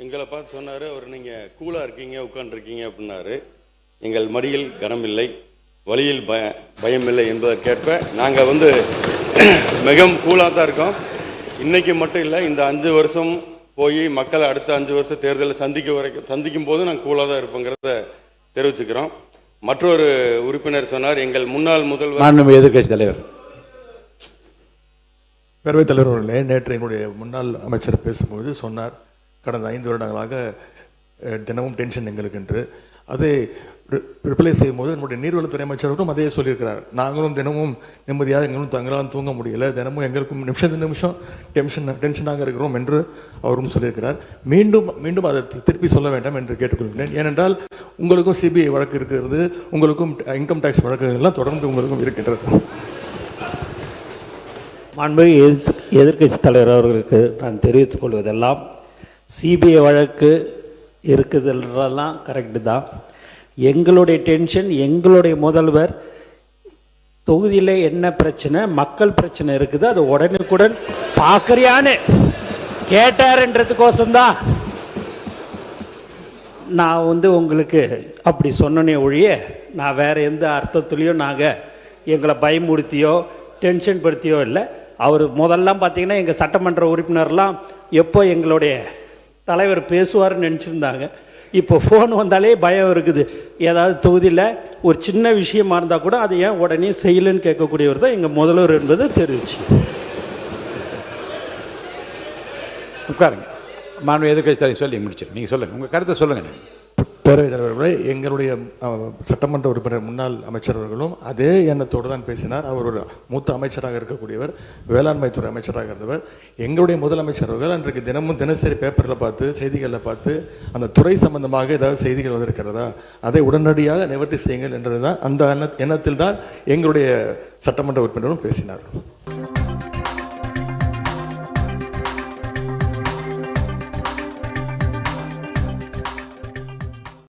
எங்களை பார்த்து சொன்னார் அவர், நீங்கள் கூலாக இருக்கீங்க, உட்காந்துருக்கீங்க அப்படின்னாரு. எங்கள் மடியில் கனமில்லை, வழியில் பயமில்லை என்பதற்கேற்ப நாங்கள் மிகவும் கூலாக தான் இருக்கோம். இன்றைக்கி மட்டும் இல்லை, இந்த 5 வருஷம் போய் மக்களை அடுத்த 5 வருஷம் தேர்தலில் சந்திக்கும் போது நாங்கள் கூலாக தான் இருப்போங்கிறத தெரிவிச்சுக்கிறோம். மற்றொரு உறுப்பினர் சொன்னார், எங்கள் முன்னாள் முதல்வர் எதிர்கட்சி தலைவர் பேரவைத் தலைவர் அவர்களே, நேற்று எங்களுடைய முன்னாள் அமைச்சர் பேசும்போது சொன்னார், கடந்த 5 வருடங்களாக தினமும் டென்ஷன் எங்களுக்கு என்று. அதை ரிப்ளை செய்யும்போது நம்முடைய நீர்வளத்துறை அமைச்சர்களும் அதே சொல்லியிருக்கிறார். நாங்களும் தினமும் நிம்மதியாக எங்களும் தங்களால் தூங்க முடியலை, தினமும் எங்களுக்கும் நிமிஷம் டென்ஷனாக இருக்கிறோம் என்று அவரும் சொல்லியிருக்கிறார். மீண்டும் அதை திருப்பி சொல்ல வேண்டாம் என்று கேட்டுக்கொள்கிறேன். ஏனென்றால் உங்களுக்கும் சிபிஐ வழக்கு இருக்கிறது, உங்களுக்கும் இன்கம் டேக்ஸ் வழக்குகள்லாம் தொடர்ந்து உங்களுக்கும் இருக்கின்றது. மாண்புமிகு எதிர்க்கட்சி தலைவர் அவர்களுக்கு நான் தெரிவித்துக் கொள்வதெல்லாம், சிபிஐ வழக்கு இருக்குதுன்றதெல்லாம் கரெக்டு தான். எங்களுடைய டென்ஷன், எங்களுடைய முதல்வர் தொகுதியில் என்ன பிரச்சனை, மக்கள் பிரச்சனை இருக்குது, அது உடனுக்குடன் பார்க்குறியான்னு கேட்டாருன்றதுக்கோசம்தான் நான் உங்களுக்கு அப்படி சொன்னனே ஒழிய, நான் வேறு எந்த அர்த்தத்துலேயும் நாங்கள் எங்களை பயமுறுத்தியோ டென்ஷன் படுத்தியோ இல்லை. அவர் முதல்லாம் பார்த்தீங்கன்னா எங்கள் சட்டமன்ற உறுப்பினர்லாம் எப்போ எங்களுடைய தலைவர் பேசுவார்னு நினச்சிருந்தாங்க. இப்போ ஃபோன் வந்தாலே பயம் இருக்குது. ஏதாவது தொகுதியில் ஒரு சின்ன விஷயமா இருந்தால் கூட அதை ஏன் உடனே செய்யலைன்னு கேட்கக்கூடியவர் தான் எங்கள் முதல்வர் என்பதை தெரிவிச்சு. உட்காருங்க. மாண்பு எதிர்க்கட்சி தலைவர் சொல்லி முடிச்சிடும். நீங்கள் சொல்லுங்கள், உங்கள் கருத்தை சொல்லுங்கள். பேரவைத் தலைவர்களே, எங்களுடைய சட்டமன்ற உறுப்பினர் முன்னாள் அமைச்சர் அவர்களும் அதே எண்ணத்தோடு தான் பேசினார். அவர் ஒரு மூத்த அமைச்சராக இருக்கக்கூடியவர், வேளாண்மைத்துறை அமைச்சராக இருந்தவர். எங்களுடைய முதலமைச்சர் அவர்கள் அன்றைக்கு தினசரி பேப்பரில் பார்த்து, செய்திகளில் பார்த்து, அந்த துறை சம்பந்தமாக ஏதாவது செய்திகள் வந்திருக்கிறதா, அதை உடனடியாக நிவர்த்தி செய்யுங்கள் என்றது தான், அந்த எண்ணத்தில் தான் எங்களுடைய சட்டமன்ற உறுப்பினரும் பேசினார்.